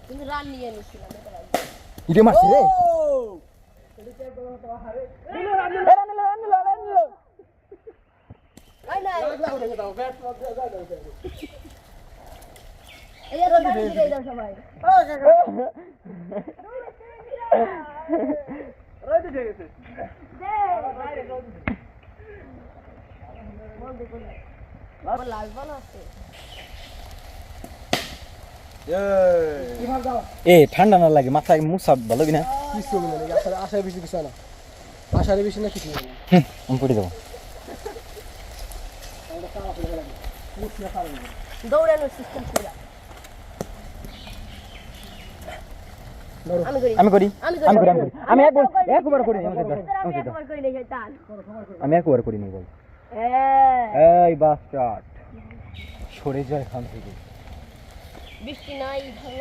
কিন্তু রান নিয়ে নিছিলাম ইরে মারছে রে আই না এই তো রান দিয়ে দাও সবাই রইতে গেছে লাল বল আছে এ ঠান্ডা না লাগে মাথায় মুসা ভালো কিনা কিছু হবে না আশায় বেশি কিছু না আশারে বেশি না কিছু হবে না আমি পড়ে দেবো দৌড়ানোর সিস্টেম ছিল আমি করি আমি একবার করি আমি একবার করি নি বল এই বাস স্টার্ট সরে যায় এখান থেকে বৃষ্টি নাই